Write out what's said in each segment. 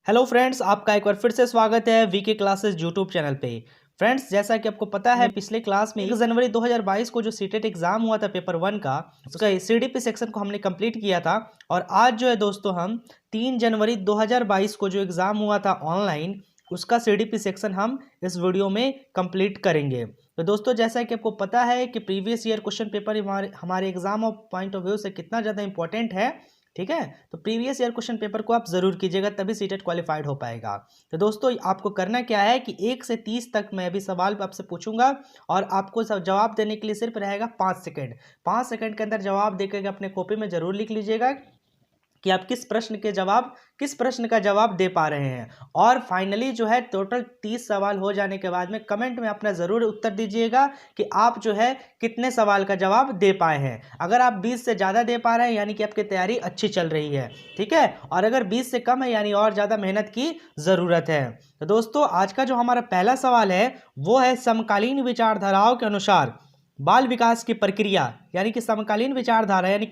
Hello friends, आपका एक बार फिर से स्वागत है वीके क्लासेस यूट्यूब चैनल पे। फ्रेंड्स, जैसा कि आपको पता है, पिछले क्लास में 1 जनवरी 2022 को जो सीटेट एग्जाम हुआ था पेपर 1 का, उसका सीडीपी सेक्शन को हमने कंप्लीट किया था। और आज जो है दोस्तों, हम 3 जनवरी 2022 को जो एग्ज़ाम हुआ था ऑनलाइन, उसका सीडीपी सेक्शन हम इस वीडियो में कंप्लीट करेंगे। तो दोस्तों, जैसा कि आपको पता है कि प्रीवियस ईयर क्वेश्चन पेपर हमारे exam of point of view से कितना ज़्यादा इंपॉर्टेंट है। ठीक है, तो प्रीवियस ईयर क्वेश्चन पेपर को आप जरूर कीजिएगा, तभी सीटेट क्वालिफाइड हो पाएगा। तो दोस्तों, आपको करना क्या है कि 1 से 30 तक मैं अभी सवाल आपसे पूछूंगा और आपको जवाब देने के लिए सिर्फ रहेगा 5 सेकंड। 5 सेकंड के अंदर जवाब देकर अपने कॉपी में जरूर लिख लीजिएगा कि आप किस प्रश्न का जवाब दे पा रहे हैं। और फाइनली जो है टोटल 30 सवाल हो जाने के बाद में कमेंट में अपना ज़रूर उत्तर दीजिएगा कि आप जो है कितने सवाल का जवाब दे पाए हैं। अगर आप 20 से ज़्यादा दे पा रहे हैं यानी कि आपकी तैयारी अच्छी चल रही है। ठीक है, और अगर 20 से कम है यानी और ज़्यादा मेहनत की ज़रूरत है। तो दोस्तों, आज का जो हमारा पहला सवाल है वो है समकालीन विचारधाराओं के अनुसार बाल विकास की प्रक्रिया, यानी कि समकालीन विचारधारा यानी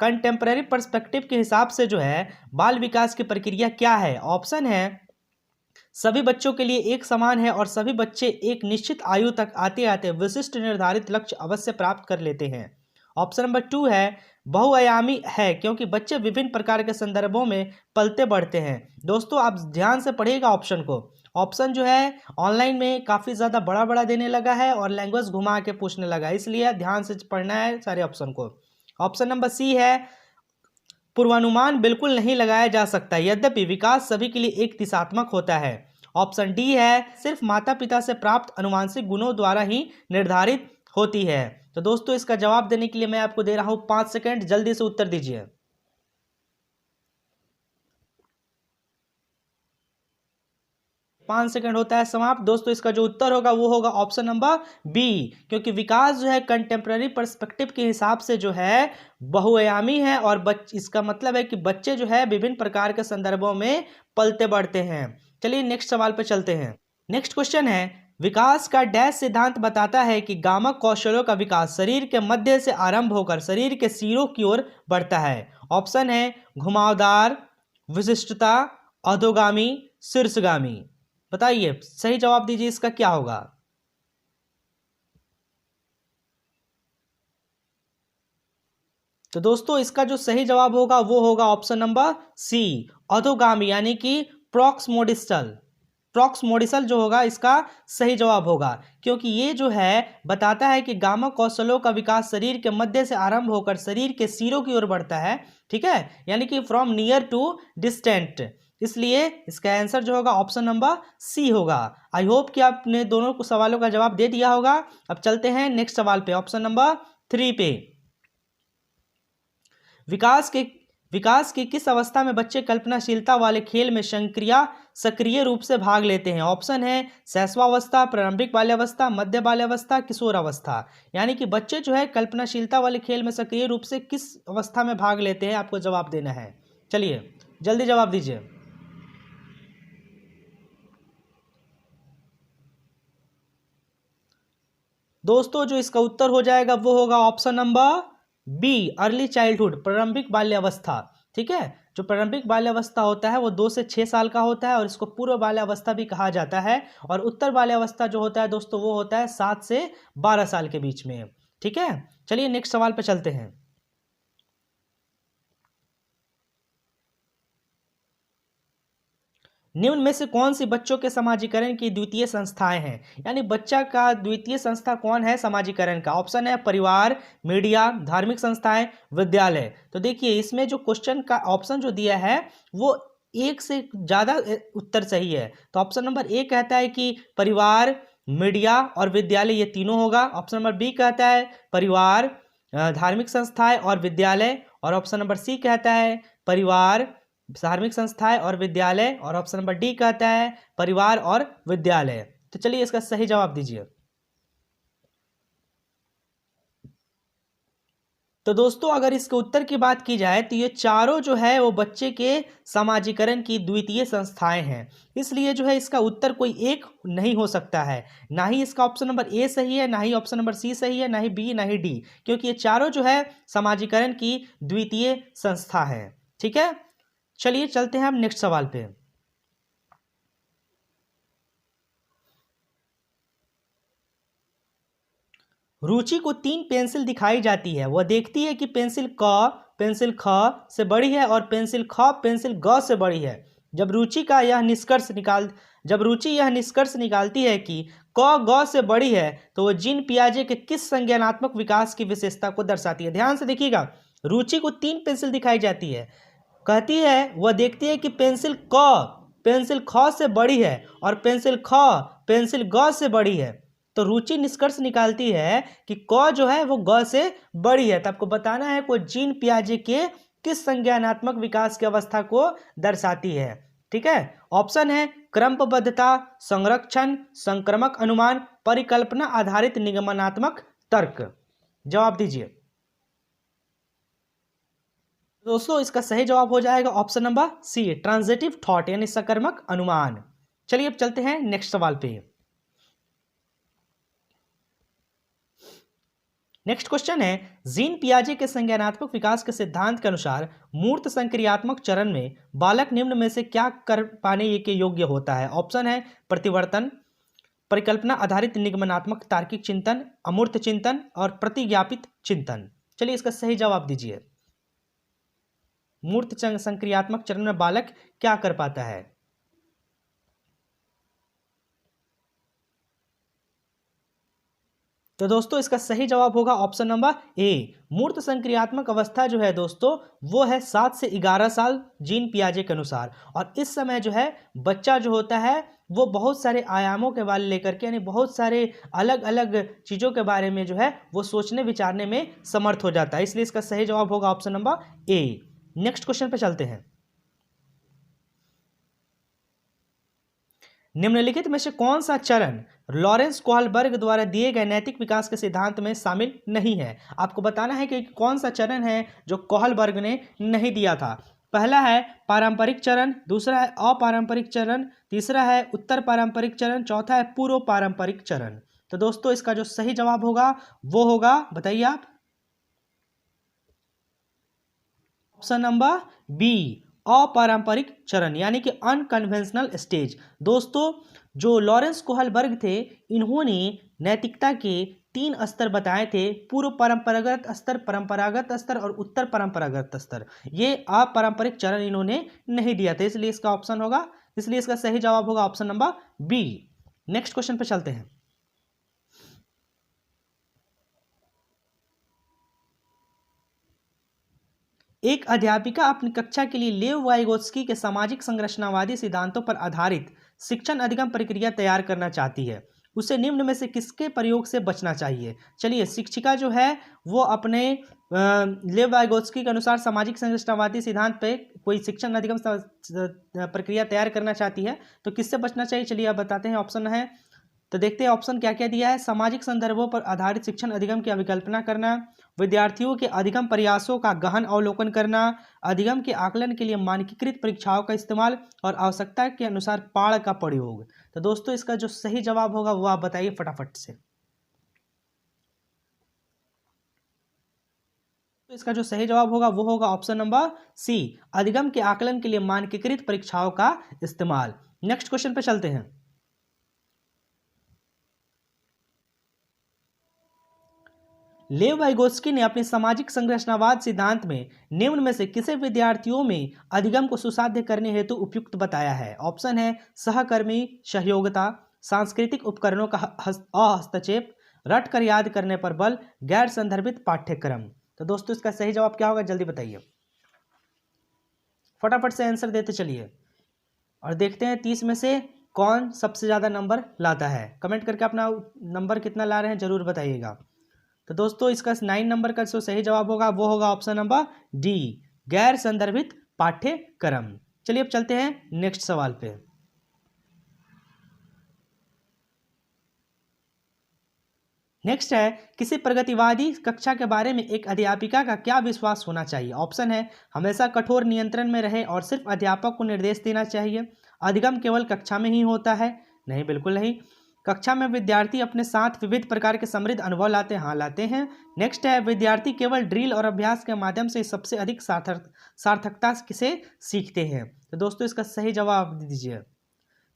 कंटेम्प्रेरी पर्सपेक्टिव के हिसाब से जो है बाल विकास की प्रक्रिया क्या है। ऑप्शन है सभी बच्चों के लिए एक समान है और सभी बच्चे एक निश्चित आयु तक आते आते विशिष्ट निर्धारित लक्ष्य अवश्य प्राप्त कर लेते हैं। ऑप्शन नंबर 2 है बहुआयामी है क्योंकि बच्चे विभिन्न प्रकार के संदर्भों में पलते बढ़ते हैं। दोस्तों, आप ध्यान से पढ़िएगा ऑप्शन को। ऑप्शन जो है ऑनलाइन में काफ़ी ज़्यादा बड़ा बड़ा देने लगा है और लैंग्वेज घुमा के पूछने लगा है, इसलिए ध्यान से पढ़ना है सारे ऑप्शन को। ऑप्शन नंबर सी है पूर्वानुमान बिल्कुल नहीं लगाया जा सकता यद्यपि विकास सभी के लिए एक दिशात्मक होता है। ऑप्शन डी है सिर्फ माता पिता से प्राप्त अनुवांशिक गुणों द्वारा ही निर्धारित होती है। तो दोस्तों, इसका जवाब देने के लिए मैं आपको दे रहा हूं 5 सेकंड, जल्दी से उत्तर दीजिए। 5 सेकंड होता है समाप्त। दोस्तों, इसका जो उत्तर होगा वो होगा ऑप्शन नंबर बी, क्योंकि विकास जो है कंटेम्प्रेरी पर्सपेक्टिव के हिसाब से जो है बहुआयामी है और इसका मतलब है कि बच्चे जो है विभिन्न प्रकार के संदर्भों में पलते बढ़ते हैं। चलिए नेक्स्ट सवाल पे चलते हैं। नेक्स्ट क्वेश्चन है विकास का डैश सिद्धांत बताता है कि गामक कौशलों का विकास शरीर के मध्य से आरंभ होकर शरीर के सिरों की ओर बढ़ता है। ऑप्शन है घुमावदार, विशिष्टता, अधोगामी, शीर्षगामी। बताइए, सही जवाब दीजिए, इसका क्या होगा। तो दोस्तों, इसका जो सही जवाब होगा वो होगा ऑप्शन नंबर सी, अधोगामी, यानी कि प्रॉक्समोडिसल जो होगा इसका सही जवाब होगा, क्योंकि ये जो है बताता है कि गामक कौशलों का विकास शरीर के मध्य से आरंभ होकर शरीर के सिरों की ओर बढ़ता है। ठीक है, यानी कि फ्रॉम नियर टू डिस्टेंट, इसलिए इसका आंसर जो होगा ऑप्शन नंबर सी होगा। आई होप कि आपने दोनों सवालों का जवाब दे दिया होगा। अब चलते हैं नेक्स्ट सवाल पे, ऑप्शन नंबर 3 पे। विकास के विकास की किस अवस्था में बच्चे कल्पनाशीलता वाले खेल में सक्रिय रूप से भाग लेते हैं। ऑप्शन है शैशवावस्था, प्रारंभिक बाल्यावस्था, मध्य बाल्यावस्था, किशोरावस्था। यानी कि बच्चे जो है कल्पनाशीलता वाले खेल में सक्रिय रूप से किस अवस्था में भाग लेते हैं, आपको जवाब देना है। चलिए जल्दी जवाब दीजिए। दोस्तों, जो इसका उत्तर हो जाएगा वो होगा option number B, early childhood, प्रारंभिक बाल्यावस्था। ठीक है, जो प्रारंभिक बाल्यावस्था होता है वो 2 से 6 साल का होता है और इसको पूर्व बाल्यावस्था भी कहा जाता है। और उत्तर बाल्यावस्था जो होता है दोस्तों वो होता है 7 से 12 साल के बीच में। ठीक है, चलिए नेक्स्ट सवाल पे चलते हैं। निम्न में से कौन सी बच्चों के समाजीकरण की द्वितीय संस्थाएं हैं, यानी बच्चा का द्वितीय संस्था कौन है समाजीकरण का। ऑप्शन है परिवार, मीडिया, धार्मिक संस्थाएं, विद्यालय। तो देखिए, इसमें जो क्वेश्चन का ऑप्शन जो दिया है वो एक से ज़्यादा उत्तर सही है। तो ऑप्शन नंबर ए कहता है कि परिवार, मीडिया और विद्यालय, ये तीनों होगा। ऑप्शन नंबर बी कहता है परिवार, धार्मिक संस्थाएं और विद्यालय। और ऑप्शन नंबर सी कहता है परिवार, धार्मिक संस्थाएं और विद्यालय। और ऑप्शन नंबर डी कहता है परिवार और विद्यालय। तो चलिए इसका सही जवाब दीजिए। तो दोस्तों, अगर इसके उत्तर की बात की जाए तो ये चारों जो है वो बच्चे के समाजीकरण की द्वितीय संस्थाएं हैं, इसलिए जो है इसका उत्तर कोई एक नहीं हो सकता है। ना ही इसका ऑप्शन नंबर ए सही है, ना ही ऑप्शन नंबर सी सही है, ना ही बी, ना ही डी, क्योंकि ये चारों जो है समाजीकरण की द्वितीय संस्था है। ठीक है, चलिए चलते हैं हम नेक्स्ट सवाल पे। रुचि को 3 पेंसिल दिखाई जाती है। वह देखती है कि पेंसिल पेंसिल ख से बड़ी है और पेंसिल ग से बड़ी है। जब रुचि यह निष्कर्ष निकालती है कि क ग से बड़ी है तो वह जीन पियाजे के किस संज्ञानात्मक विकास की विशेषता को दर्शाती है। ध्यान से देखिएगा, रुचि को 3 पेंसिल दिखाई जाती है। कहती है, वह देखती है कि पेंसिल ख से बड़ी है और पेंसिल ग से बड़ी है। तो रुचि निष्कर्ष निकालती है कि क जो है वो ग से बड़ी है। तो आपको बताना है को जीन पियाजे के किस संज्ञानात्मक विकास की अवस्था को दर्शाती है। ठीक है, ऑप्शन है क्रमबद्धता, संरक्षण, संक्रमक अनुमान, परिकल्पना आधारित निगमनात्मक तर्क। जवाब दीजिए दोस्तों। इसका सही जवाब हो जाएगा option number C, transitive thought यानी सकर्मक अनुमान। चलिए अब चलते हैं नेक्स्ट सवाल पे। नेक्स्ट क्वेश्चन है, जीन पियाजे के संज्ञानात्मक विकास के सिद्धांत के अनुसार मूर्त संक्रियात्मक चरण में बालक निम्न में से क्या कर पाने के योग्य होता है। ऑप्शन है प्रतिवर्तन, परिकल्पना आधारित निगमनात्मक तार्किक चिंतन, अमूर्त चिंतन और प्रतिज्ञापित चिंतन। चलिए इसका सही जवाब दीजिए। मूर्त संक्रियात्मक चरण में बालक क्या कर पाता है। तो दोस्तों इसका सही जवाब होगा ऑप्शन नंबर ए। मूर्त संक्रियात्मक अवस्था जो है दोस्तों वो है 7 से 11 साल जीन पियाजे के अनुसार। और इस समय जो है बच्चा जो होता है वो बहुत सारे आयामों के बारे लेकर के यानी बहुत सारे अलग अलग चीज़ों के बारे में जो है वो सोचने विचारने में समर्थ हो जाता है। इसलिए इसका सही जवाब होगा option number A. Next question पे चलते हैं। निम्नलिखित में से कौन सा चरण लॉरेंस कोहलबर्ग द्वारा दिए गए नैतिक विकास के सिद्धांत में शामिल नहीं है। आपको बताना है कि कौन सा चरण है जो कोहलबर्ग ने नहीं दिया था। पहला है पारंपरिक चरण, दूसरा है अपारंपरिक चरण, तीसरा है उत्तर पारंपरिक चरण, चौथा है पूर्व पारंपरिक चरण। तो दोस्तों इसका जो सही जवाब होगा वो होगा, बताइए आप, ऑप्शन नंबर बी, अपारंपरिक चरण यानी कि अनकन्वेंशनल स्टेज। दोस्तों जो लॉरेंस कोहलबर्ग थे इन्होंने नैतिकता के 3 स्तर बताए थे, पूर्व परंपरागत स्तर, परंपरागत स्तर और उत्तर परंपरागत स्तर। ये अपारंपरिक चरण इन्होंने नहीं दिया था, इसलिए इसका ऑप्शन होगा, इसलिए इसका सही जवाब होगा option number B. Next question पे चलते हैं। एक अध्यापिका अपनी कक्षा के लिए लेव वाइगोत्स्की के सामाजिक संरचनावादी सिद्धांतों पर आधारित शिक्षण अधिगम प्रक्रिया तैयार करना चाहती है। उसे निम्न में से किसके प्रयोग से बचना चाहिए। चलिए, शिक्षिका जो है वो अपने लेव वाइगोत्स्की के अनुसार सामाजिक संरचनावादी सिद्धांत पे कोई शिक्षण अधिगम प्रक्रिया तैयार करना चाहती है, तो किससे बचना चाहिए। चलिए आप बताते हैं, ऑप्शन है तो देखते हैं ऑप्शन क्या क्या दिया है। सामाजिक संदर्भों पर आधारित शिक्षण अधिगम की अभिकल्पना करना, विद्यार्थियों के अधिगम प्रयासों का गहन अवलोकन करना, अधिगम के आकलन के लिए मानकीकृत परीक्षाओं का इस्तेमाल और आवश्यकता के अनुसार पाठ का प्रयोग। तो दोस्तों इसका जो सही जवाब होगा वो आप बताइए फटाफट से। तो इसका जो सही जवाब होगा वो होगा ऑप्शन नंबर सी, अधिगम के आकलन के लिए मानकीकृत परीक्षाओं का इस्तेमाल। नेक्स्ट क्वेश्चन पे चलते हैं। लेव वाइगोत्स्की ने अपने सामाजिक संरचनावाद सिद्धांत में निम्न में से किसे विद्यार्थियों में अधिगम को सुसाध्य करने हेतु उपयुक्त बताया है। ऑप्शन है सहकर्मी सहयोगिता, सांस्कृतिक उपकरणों का हस्तक्षेप, रट कर याद करने पर बल, गैर संदर्भित पाठ्यक्रम। तो दोस्तों इसका सही जवाब क्या होगा, जल्दी बताइए, फटाफट से आंसर देते चलिए और देखते हैं 30 में से कौन सबसे ज़्यादा नंबर लाता है। कमेंट करके अपना नंबर कितना ला रहे हैं जरूर बताइएगा। तो दोस्तों इसका 9 नंबर का जो सही जवाब होगा वो होगा ऑप्शन नंबर डी, गैर संदर्भित पाठ्यक्रम। चलिए अब चलते हैं नेक्स्ट सवाल पे। नेक्स्ट है, किसी प्रगतिवादी कक्षा के बारे में एक अध्यापिका का क्या विश्वास होना चाहिए। ऑप्शन है हमेशा कठोर नियंत्रण में रहे और सिर्फ अध्यापक को निर्देश देना चाहिए, अधिगम केवल कक्षा में ही होता है, नहीं बिल्कुल नहीं, कक्षा में विद्यार्थी अपने साथ विविध प्रकार के समृद्ध अनुभव लाते हैं, हाँ लाते हैं। नेक्स्ट है, विद्यार्थी केवल ड्रिल और अभ्यास के माध्यम से सबसे अधिक सार्थकता से सीखते हैं। तो दोस्तों इसका सही जवाब दीजिए।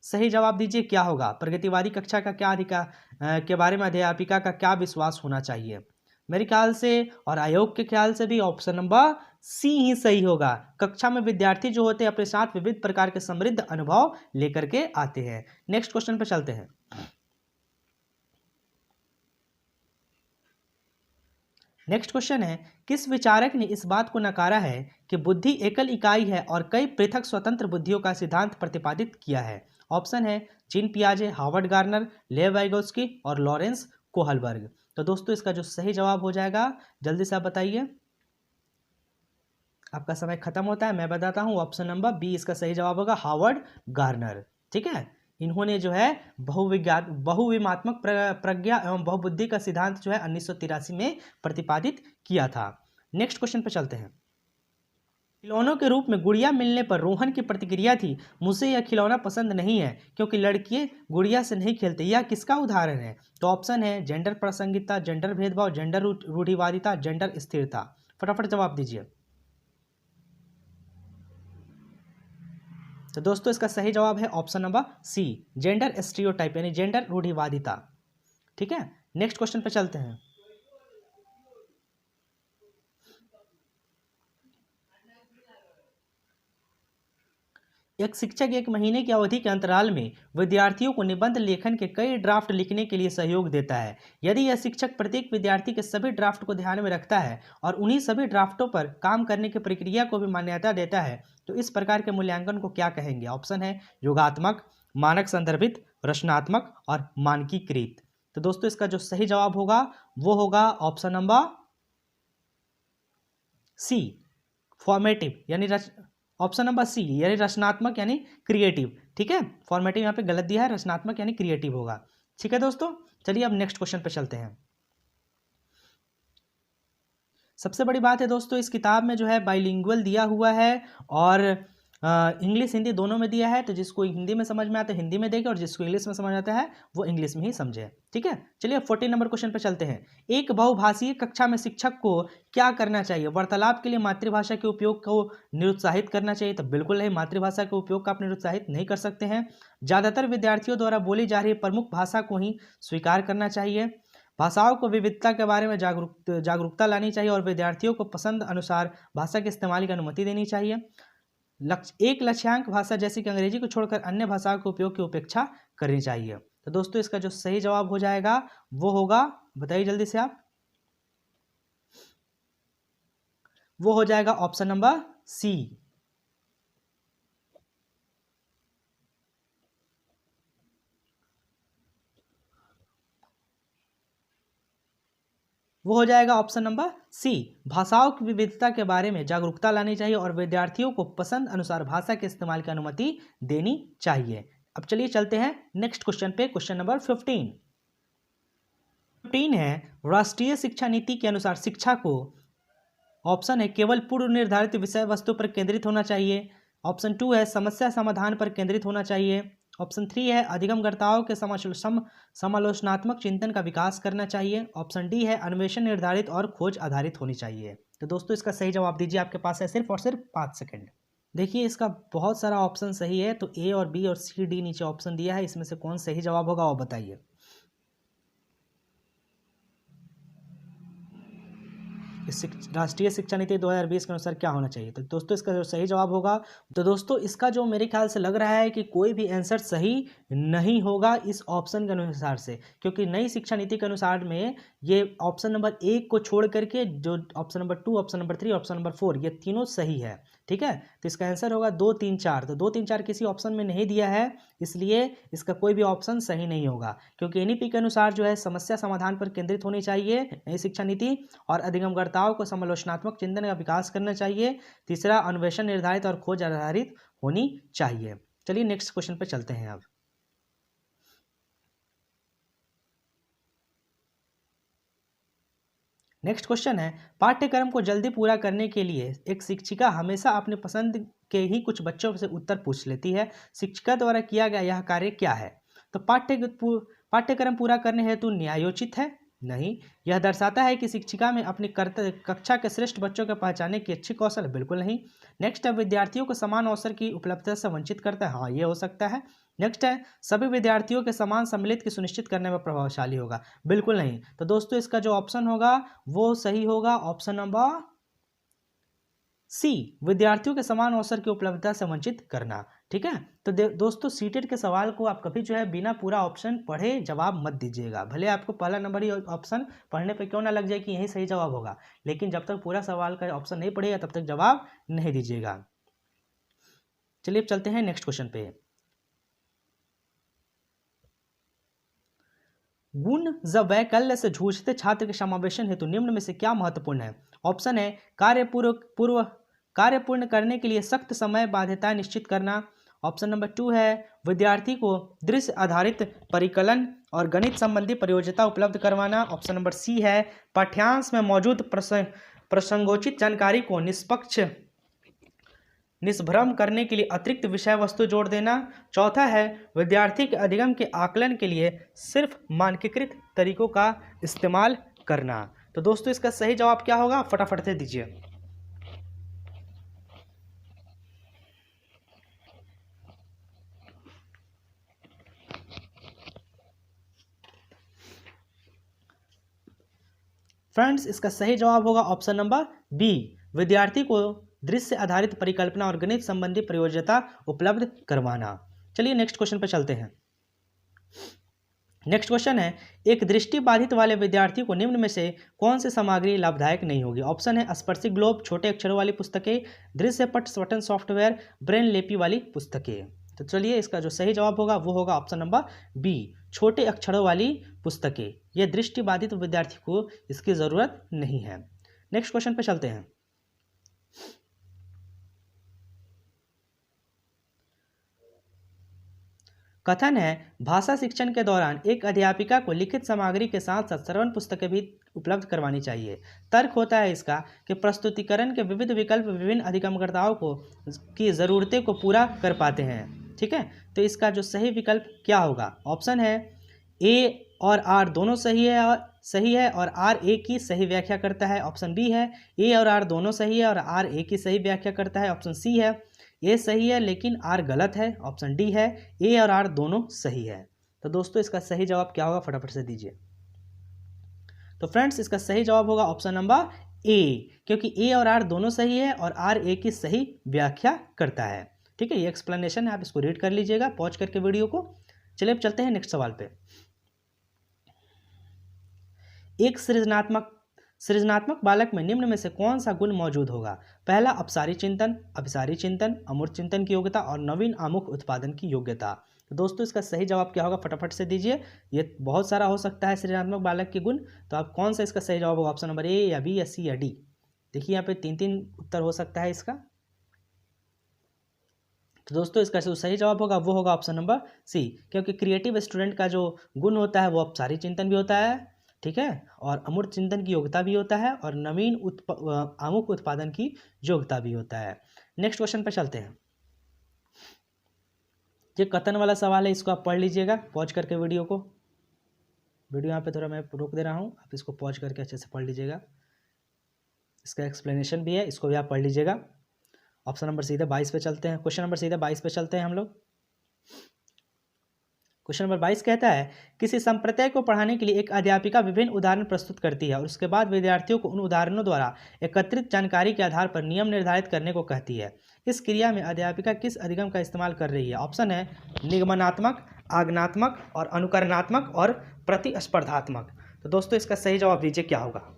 सही जवाब दीजिए क्या होगा। प्रगतिवादी कक्षा का क्या अधिकार के बारे में अध्यापिका का क्या विश्वास होना चाहिए। मेरे ख्याल से और आयोग के ख्याल से भी ऑप्शन नंबर सी ही सही होगा। कक्षा में विद्यार्थी जो होते हैं अपने साथ विविध प्रकार के समृद्ध अनुभव लेकर के आते हैं। नेक्स्ट क्वेश्चन पे चलते हैं। नेक्स्ट क्वेश्चन है, किस विचारक ने इस बात को नकारा है कि बुद्धि एकल इकाई है और कई पृथक स्वतंत्र बुद्धियों का सिद्धांत प्रतिपादित किया है। ऑप्शन है जीन पियाजे, हार्वर्ड गार्नर, लेव वाइगोत्स्की और लॉरेंस कोहलबर्ग। तो दोस्तों इसका जो सही जवाब हो जाएगा, जल्दी से आप बताइए। आपका समय खत्म होता है, मैं बताता हूँ। ऑप्शन नंबर बी इसका सही जवाब होगा, हार्वर्ड गार्नर। ठीक है, इन्होंने जो है बहुविमात्मक प्रज्ञा एवं बहुबुद्धि का सिद्धांत जो है 1983 में प्रतिपादित किया था। नेक्स्ट क्वेश्चन पे चलते हैं। खिलौनों के रूप में गुड़िया मिलने पर रोहन की प्रतिक्रिया थी, मुझे यह खिलौना पसंद नहीं है क्योंकि लड़कियां गुड़िया से नहीं खेलते। यह किसका उदाहरण है। तो ऑप्शन है जेंडर प्रासंगिकता, जेंडर भेदभाव, जेंडर रूढ़िवादिता, जेंडर स्थिरता। फटाफट जवाब दीजिए। तो दोस्तों इसका सही जवाब है option number C, gender stereotype यानी जेंडर रूढ़िवादिता। ठीक है, नेक्स्ट क्वेश्चन पे चलते हैं। एक शिक्षक एक महीने की अवधि के अंतराल में विद्यार्थियों को निबंध लेखन के कई ड्राफ्ट लिखने के लिए सहयोग देता है। यदि यह शिक्षक प्रत्येक विद्यार्थी के सभी ड्राफ्ट को ध्यान में रखता है और उन्हीं सभी ड्राफ्टों पर काम करने की प्रक्रिया को भी मान्यता देता है तो इस प्रकार के मूल्यांकन को क्या कहेंगे। ऑप्शन है योगात्मक, मानक संदर्भित, रचनात्मक और मानकीकृत। तो दोस्तों इसका जो सही जवाब होगा वो होगा ऑप्शन नंबर सी, फॉर्मेटिव यानी ऑप्शन नंबर सी यानी रचनात्मक यानी क्रिएटिव। ठीक है, फॉर्मेटिव यहाँ पे गलत दिया है, रचनात्मक यानी क्रिएटिव होगा। ठीक है दोस्तों, चलिए अब नेक्स्ट क्वेश्चन पे चलते हैं। सबसे बड़ी बात है दोस्तों, इस किताब में जो है बाइलिंगुअल दिया हुआ है और इंग्लिश हिंदी दोनों में दिया है। तो जिसको हिंदी में समझ में आता है हिंदी में देखे और जिसको इंग्लिश में समझ आता है वो इंग्लिश में ही समझे। ठीक है, चलिए 14 नंबर क्वेश्चन पे चलते हैं। एक बहुभाषीय कक्षा में शिक्षक को क्या करना चाहिए। वार्तालाप के लिए मातृभाषा के उपयोग को निरुत्साहित करना चाहिए। तो बिल्कुल नहीं, मातृभाषा के उपयोग का आप निरुत्साहित नहीं कर सकते हैं। ज़्यादातर विद्यार्थियों द्वारा बोली जा रही प्रमुख भाषा को ही स्वीकार करना चाहिए। भाषाओं को विविधता के बारे में जागरूकता लानी चाहिए और विद्यार्थियों को पसंद अनुसार भाषा के इस्तेमाल की अनुमति देनी चाहिए। एक लक्ष्यांक भाषा जैसे कि अंग्रेजी को छोड़कर अन्य भाषाओं के उपयोग की उपेक्षा करनी चाहिए। तो दोस्तों इसका जो सही जवाब हो जाएगा वो होगा, बताइए जल्दी से आप, वो हो जाएगा ऑप्शन नंबर सी, वो हो जाएगा ऑप्शन नंबर सी। भाषाओं की विविधता के बारे में जागरूकता लानी चाहिए और विद्यार्थियों को पसंद अनुसार भाषा के इस्तेमाल की अनुमति देनी चाहिए। अब चलिए चलते हैं नेक्स्ट क्वेश्चन पे। क्वेश्चन नंबर 15 है, राष्ट्रीय शिक्षा नीति के अनुसार शिक्षा को, ऑप्शन है केवल पूर्व निर्धारित विषय वस्तु पर केंद्रित होना चाहिए। ऑप्शन 2 है समस्या समाधान पर केंद्रित होना चाहिए। ऑप्शन 3 है अधिगमकर्ताओं के समालोचनात्मक चिंतन का विकास करना चाहिए। ऑप्शन डी है अन्वेषण निर्धारित और खोज आधारित होनी चाहिए। तो दोस्तों इसका सही जवाब दीजिए, आपके पास है सिर्फ और सिर्फ 5 सेकंड। देखिए इसका बहुत सारा ऑप्शन सही है, तो ए और बी और सी डी नीचे ऑप्शन दिया है, इसमें से कौन सही जवाब होगा वो बताइए। राष्ट्रीय शिक्षा नीति 2020 के अनुसार क्या होना चाहिए। तो दोस्तों इसका जो सही जवाब होगा, तो दोस्तों इसका जो मेरे ख्याल से लग रहा है कि कोई भी आंसर सही नहीं होगा इस ऑप्शन के अनुसार से, क्योंकि नई शिक्षा नीति के अनुसार में ये ऑप्शन नंबर 1 को छोड़ करके जो option number 2, option number 3, option number 4 ये तीनों सही है। ठीक है, तो इसका आंसर होगा 2, 3, 4। तो 2, 3, 4 किसी ऑप्शन में नहीं दिया है, इसलिए इसका कोई भी ऑप्शन सही नहीं होगा, क्योंकि एनईपी के अनुसार जो है समस्या समाधान पर केंद्रित होनी चाहिए नई शिक्षा नीति, और अधिगमकर्ताओं को समालोचनात्मक चिंतन का विकास करना चाहिए। तीसरा अन्वेषण निर्धारित और खोज आधारित होनी चाहिए। चलिए नेक्स्ट क्वेश्चन पे चलते हैं। अब नेक्स्ट क्वेश्चन है, पाठ्यक्रम को जल्दी पूरा करने के लिए एक शिक्षिका हमेशा अपने पसंद के ही कुछ बच्चों से उत्तर पूछ लेती है। शिक्षिका द्वारा किया गया यह कार्य क्या है। तो पाठ्यक्रम पूरा करने हेतु न्यायोचित है, नहीं। यह दर्शाता है कि शिक्षिका में अपनी कक्षा के श्रेष्ठ बच्चों को पहचानने की अच्छी कौशल है, बिल्कुल नहीं। नेक्स्ट है, विद्यार्थियों को समान अवसर की उपलब्धता से वंचित करता है, हाँ ये हो सकता है। नेक्स्ट है, सभी विद्यार्थियों के समान सम्मिलित की सुनिश्चित करने में प्रभावशाली होगा, बिल्कुल नहीं। तो दोस्तों इसका जो ऑप्शन होगा वो सही होगा ऑप्शन नंबर सी, विद्यार्थियों के समान अवसर की उपलब्धता से वंचित करना। ठीक है, तो दोस्तों सीटेट के सवाल को आप कभी जो है बिना पूरा ऑप्शन पढ़े जवाब मत दीजिएगा। भले आपको पहला नंबर ही ऑप्शन पढ़ने पे क्यों ना लग जाए कि यही सही जवाब होगा, लेकिन जब तक पूरा सवाल का ऑप्शन नहीं पढ़ेगा तब तक जवाब नहीं दीजिएगा। चलिए अब चलते हैं नेक्स्ट क्वेश्चन पे। गुण व वैकल्य से जूझते छात्र के समावेशन हेतु निम्न में से क्या महत्वपूर्ण है? ऑप्शन है, कार्य पूर्ण करने के लिए सख्त समय बाध्यता निश्चित करना। ऑप्शन नंबर 2 है, विद्यार्थी को दृश्य आधारित परिकलन और गणित संबंधी प्रयोज्यता उपलब्ध करवाना। ऑप्शन नंबर सी है, पाठ्यांश में मौजूद प्रसंगोचित जानकारी को निष्भ्रम करने के लिए अतिरिक्त विषय वस्तु जोड़ देना। चौथा है, विद्यार्थी के अधिगम के आकलन के लिए सिर्फ मानकीकृत तरीकों का इस्तेमाल करना। तो दोस्तों इसका सही जवाब क्या होगा, फटाफट से दीजिए। फ्रेंड्स इसका सही जवाब होगा ऑप्शन नंबर बी, विद्यार्थी को दृश्य आधारित परिकल्पना और गणित संबंधी प्रयोज्यता उपलब्ध करवाना। चलिए नेक्स्ट क्वेश्चन पर चलते हैं। नेक्स्ट क्वेश्चन है, एक दृष्टि बाधित वाले विद्यार्थी को निम्न में से कौन सी सामग्री लाभदायक नहीं होगी? ऑप्शन है, स्पर्शी ग्लोब, छोटे अक्षरों वाली पुस्तकें, दृश्य पट बटन सॉफ्टवेयर, ब्रेन लिपि वाली पुस्तकें। तो चलिए इसका जो सही जवाब होगा वो होगा ऑप्शन नंबर बी, छोटे अक्षरों वाली पुस्तकें। यह दृष्टि बाधित विद्यार्थी को इसकी जरूरत नहीं है। नेक्स्ट क्वेश्चन पे चलते हैं। कथन है, भाषा शिक्षण के दौरान एक अध्यापिका को लिखित सामग्री के साथ साथ श्रवण पुस्तकें भी उपलब्ध करवानी चाहिए। तर्क होता है इसका कि प्रस्तुतिकरण के विविध विकल्प विभिन्न अधिगमकर्ताओं को की ज़रूरतें को पूरा कर पाते हैं। ठीक है, तो इसका जो सही विकल्प क्या होगा? ऑप्शन है, ए और आर दोनों सही है और आर ए की सही व्याख्या करता है। ऑप्शन बी है, ए और आर दोनों सही है और आर ए की सही व्याख्या करता है। ऑप्शन सी है, ए सही है लेकिन आर गलत है। ऑप्शन डी है, ए और आर दोनों सही है। तो दोस्तों इसका सही जवाब क्या होगा, फटाफट से दीजिए। तो फ्रेंड्स इसका सही जवाब होगा ऑप्शन नंबर ए, क्योंकि ए और आर दोनों सही है और आर ए की सही व्याख्या करता है। ठीक है, ये एक्सप्लेनेशन है, आप इसको रीड कर लीजिएगा पॉज करके वीडियो को। चलिए अब चलते हैं नेक्स्ट सवाल पे। एक सृजनात्मक बालक में निम्न में से कौन सा गुण मौजूद होगा? पहला, अपसारी चिंतन, अभिसारी चिंतन, अमूर्त चिंतन की योग्यता और नवीन आमुख उत्पादन की योग्यता। तो दोस्तों इसका सही जवाब क्या होगा, फटाफट से दीजिए। ये बहुत सारा हो सकता है सृजनात्मक बालक के गुण, तो आप कौन सा इसका सही जवाब होगा? ऑप्शन नंबर ए या बी या सी या डी। देखिए यहाँ पे 3 उत्तर हो सकता है इसका। तो दोस्तों इसका जो सही जवाब होगा वो होगा ऑप्शन नंबर सी, क्योंकि क्रिएटिव स्टूडेंट का जो गुण होता है वो अपसारी चिंतन भी होता है, ठीक है, और अमूर्त चिंतन की योग्यता भी होता है और नवीन आमुख उत्पादन की योग्यता भी होता है। नेक्स्ट क्वेश्चन पर चलते हैं। ये कथन वाला सवाल है, इसको आप पढ़ लीजिएगा पॉज करके वीडियो को। वीडियो यहाँ पे थोड़ा मैं रोक दे रहा हूँ, आप इसको पॉज करके अच्छे से पढ़ लीजिएगा। इसका एक्सप्लेनेशन भी है, इसको भी आप पढ़ लीजिएगा। ऑप्शन नंबर सीधे 22 पे चलते हैं। क्वेश्चन नंबर सीधे 22 पे चलते हैं हम लोग। क्वेश्चन नंबर 22 कहता है, किसी संप्रदाय को पढ़ाने के लिए एक अध्यापिका विभिन्न उदाहरण प्रस्तुत करती है और उसके बाद विद्यार्थियों को उन उदाहरणों द्वारा एकत्रित जानकारी के आधार पर नियम निर्धारित करने को कहती है। इस क्रिया में अध्यापिका किस अधिगम का इस्तेमाल कर रही है? ऑप्शन है, निगमनात्मक, आज्ञानात्मक और अनुकरणात्मक और प्रतिस्पर्धात्मक। तो दोस्तों इसका सही जवाब दीजिए क्या होगा?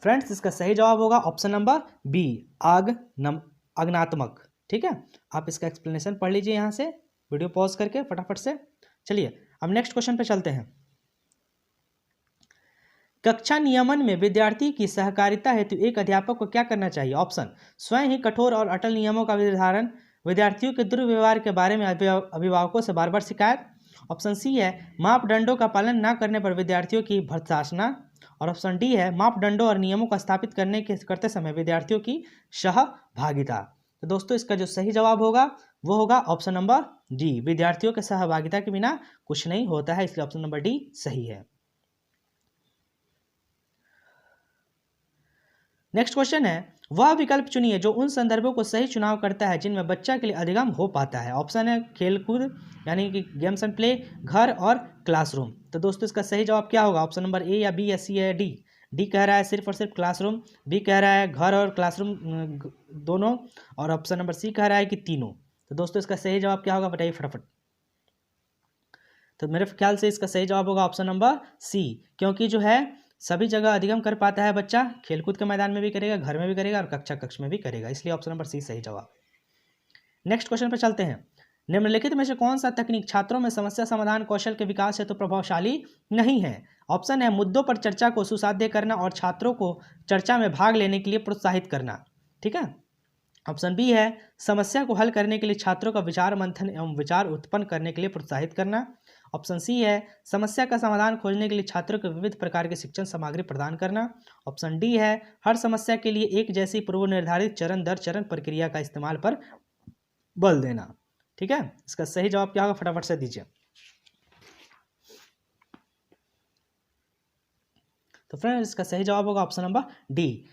फ्रेंड्स इसका सही जवाब होगा ऑप्शन नंबर बी, आज्ञानात्मक। ठीक है, आप इसका एक्सप्लेनेशन पढ़ लीजिए यहाँ से वीडियो पॉज करके फटाफट से। चलिए अब नेक्स्ट क्वेश्चन पे चलते हैं। कक्षा नियमन में विद्यार्थी की सहकारिता हेतु एक अध्यापक को क्या करना चाहिए? ऑप्शन, स्वयं ही कठोर और अटल नियमों का निर्धारण, विद्यार्थियों के दुर्व्यवहार के बारे में अभिभावकों से बार बार शिकायत। ऑप्शन सी है, मापदंडों का पालन न करने पर विद्यार्थियों की भर्त्सना। और ऑप्शन डी है मापदंडों और नियमों को स्थापित करते समय विद्यार्थियों की सहभागिता। तो दोस्तों इसका जो सही जवाब होगा वो होगा ऑप्शन नंबर डी, विद्यार्थियों के सहभागिता के बिना कुछ नहीं होता है, इसलिए ऑप्शन नंबर डी सही है। नेक्स्ट क्वेश्चन है वह विकल्प चुनिए जो उन संदर्भों को सही चुनाव करता है जिनमें बच्चा के लिए अधिगम हो पाता है। ऑप्शन है खेलकूद यानी कि गेम्स एंड प्ले, घर और क्लासरूम। तो दोस्तों इसका सही जवाब क्या होगा? ऑप्शन नंबर ए या बी या सी या डी। डी कह रहा है सिर्फ और सिर्फ क्लासरूम, बी कह रहा है घर और क्लासरूम दोनों, और ऑप्शन नंबर सी कह रहा है कि तीनों। तो दोस्तों इसका सही जवाब क्या होगा बताइए फटाफट। तो मेरे ख्याल से इसका सही जवाब होगा ऑप्शन नंबर सी, क्योंकि जो है सभी जगह अधिगम कर पाता है बच्चा, खेलकूद के मैदान में भी करेगा, घर में भी करेगा और कक्षा कक्ष में भी करेगा, इसलिए ऑप्शन नंबर सी सही जवाब। नेक्स्ट क्वेश्चन पर चलते हैं। निम्नलिखित में से कौन सा तकनीक छात्रों में समस्या समाधान कौशल के विकास हेतु प्रभावशाली नहीं है? ऑप्शन है मुद्दों पर चर्चा को सुसाध्य करना और छात्रों को चर्चा में भाग लेने के लिए प्रोत्साहित करना। ठीक है। ऑप्शन बी है समस्या को हल करने के लिए छात्रों का विचार मंथन एवं विचार उत्पन्न करने के लिए प्रोत्साहित करना। ऑप्शन सी है समस्या का समाधान खोजने के लिए छात्रों को विविध प्रकार की शिक्षण सामग्री प्रदान करना। ऑप्शन डी है हर समस्या के लिए एक जैसी पूर्व निर्धारित चरण दर चरण प्रक्रिया का इस्तेमाल पर बल देना। ठीक है, इसका सही जवाब क्या होगा फटाफट से दीजिए। तो फ्रेंड्स इसका सही जवाब होगा ऑप्शन नंबर डी,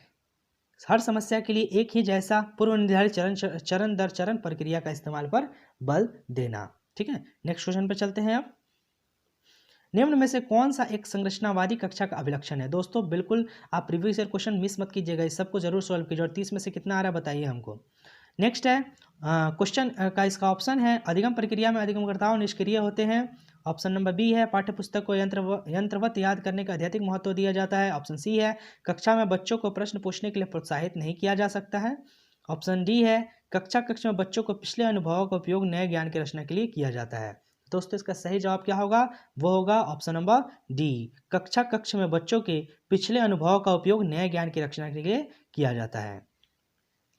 हर समस्या के लिए एक ही जैसा पूर्व निर्धारित चरण दर चरण प्रक्रिया का इस्तेमाल पर बल देना। ठीक है, नेक्स्ट क्वेश्चन पर चलते हैं। अब निम्न में से कौन सा एक संरचनावादी कक्षा का अभिलक्षण है? दोस्तों बिल्कुल आप प्रीवियस ईयर क्वेश्चन मिस मत कीजिएगा, इस सबको जरूर सॉल्व कीजिए और 30 में से कितना आ रहा है बताइए हमको। नेक्स्ट है क्वेश्चन का इसका ऑप्शन है अधिगम प्रक्रिया में अधिगमकर्ताओं निष्क्रिय होते हैं। ऑप्शन नंबर बी है पाठ्यपुस्तक को यंत्रवत याद करने का अत्यधिक महत्व दिया जाता है। ऑप्शन सी है कक्षा में बच्चों को प्रश्न पूछने के लिए प्रोत्साहित नहीं किया जा सकता है। ऑप्शन डी है कक्षा कक्ष में बच्चों को पिछले अनुभवों का उपयोग नए ज्ञान की रचना के लिए किया जाता है। दोस्तों इसका सही जवाब क्या होगा? वो होगा ऑप्शन नंबर डी, कक्षा कक्ष में बच्चों के पिछले अनुभवों का उपयोग नए ज्ञान की रचना के लिए किया जाता है।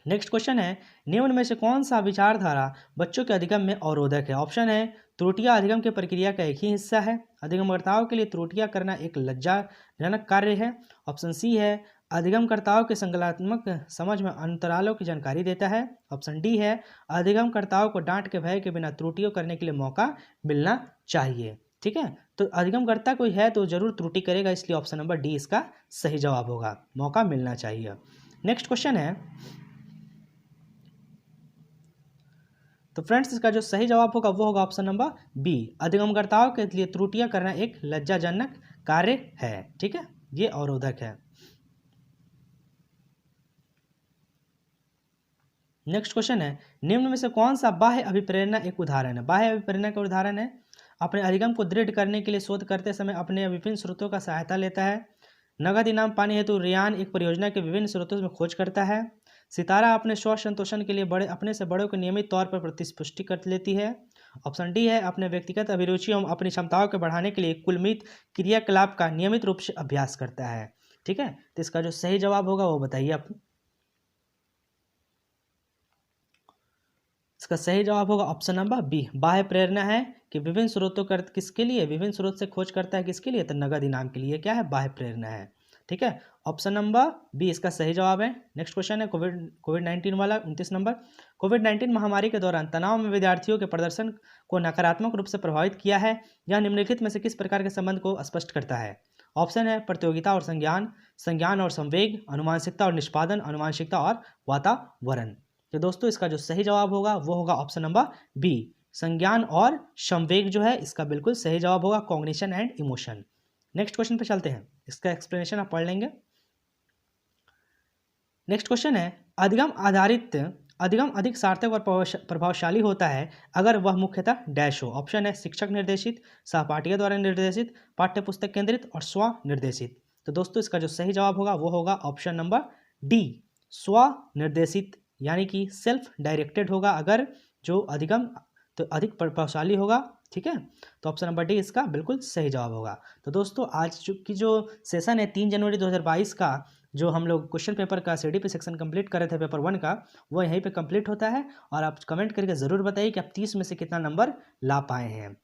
नेक्स्ट क्वेश्चन है निम्न में से कौन सा विचारधारा बच्चों के अधिगम में अवरोधक है? ऑप्शन है त्रुटियां अधिगम की प्रक्रिया का एक ही हिस्सा है, अधिगमकर्ताओं के लिए त्रुटियां करना एक लज्जाजनक कार्य है। ऑप्शन सी है अधिगमकर्ताओं के संज्ञानात्मक समझ में अंतरालों की जानकारी देता है। ऑप्शन डी है अधिगमकर्ताओं को डांट के भय के बिना त्रुटियों करने के लिए मौका मिलना चाहिए। ठीक है, तो अधिगमकर्ता कोई है तो जरूर त्रुटि करेगा, इसलिए ऑप्शन नंबर डी इसका सही जवाब होगा, मौका मिलना चाहिए। नेक्स्ट क्वेश्चन है, तो फ्रेंड्स इसका जो सही जवाब होगा वो होगा ऑप्शन नंबर बी, अधिगमकर्ताओं के लिए त्रुटियां करना एक लज्जाजनक कार्य है। ठीक है, ये अवरोधक है। नेक्स्ट क्वेश्चन है निम्न में से कौन सा बाह्य अभिप्रेरणा एक उदाहरण है? बाह्य अभिप्रेरणा का उदाहरण है अपने अधिगम को दृढ़ करने के लिए शोध करते समय अपने विभिन्न स्रोतों का सहायता लेता है। नगद इनाम पाने हेतु रियान एक परियोजना के विभिन्न स्रोतों में खोज करता है। सितारा अपने स्व संतोषण के लिए अपने से बड़ों को नियमित तौर पर प्रतिपुष्टि कर लेती है। ऑप्शन डी है अपने व्यक्तिगत अभिरुचि एवं अपनी क्षमताओं को बढ़ाने के लिए कुलमित क्रियाकलाप का नियमित रूप से अभ्यास करता है। ठीक है, तो इसका जो सही जवाब होगा वो बताइए आप। इसका सही जवाब होगा ऑप्शन नंबर बी, बाह्य प्रेरणा है कि विभिन्न स्रोतों कर किसके लिए, विभिन्न स्रोत से खोज करता है किसके लिए, तो नगद इनाम के लिए। क्या है? बाह्य प्रेरणा है। ठीक है, ऑप्शन नंबर बी इसका सही जवाब है। नेक्स्ट क्वेश्चन है कोविड-19 वाला 29 नंबर। कोविड-19 महामारी के दौरान तनाव में विद्यार्थियों के प्रदर्शन को नकारात्मक रूप से प्रभावित किया है। यह निम्नलिखित में से किस प्रकार के संबंध को स्पष्ट करता है? ऑप्शन है प्रतियोगिता और संज्ञान, संज्ञान और संवेग, अनुमानसिकता और निष्पादन, अनुमानसिकता और वातावरण। तो दोस्तों इसका जो सही जवाब होगा वो होगा ऑप्शन नंबर बी, संज्ञान और संवेग जो है इसका बिल्कुल सही जवाब होगा, cognition and emotion. Next question पे चलते हैं, इसका एक्सप्लेनेशन आप पढ़ लेंगे। नेक्स्ट क्वेश्चन है अधिगम आधारित अधिगम अधिक सार्थक और प्रभावशाली होता है अगर वह मुख्यतः डैश हो। ऑप्शन है शिक्षक निर्देशित, सहपाठियों द्वारा निर्देशित, पाठ्यपुस्तक केंद्रित और स्व निर्देशित। तो दोस्तों इसका जो सही जवाब होगा वो होगा ऑप्शन नंबर डी, स्व निर्देशित, यानी कि सेल्फ डायरेक्टेड होगा अगर जो अधिगम तो अधिक प्रभावशाली होगा। ठीक है, तो ऑप्शन नंबर डी इसका बिल्कुल सही जवाब होगा। तो दोस्तों आज की जो सेशन है 3 जनवरी 2022 का जो हम लोग क्वेश्चन पेपर का सीडीपी सेक्शन कंप्लीट कर रहे थे पेपर 1 का, वो यहीं पे कंप्लीट होता है। और आप कमेंट करके ज़रूर बताइए कि आप 30 में से कितना नंबर ला पाए हैं।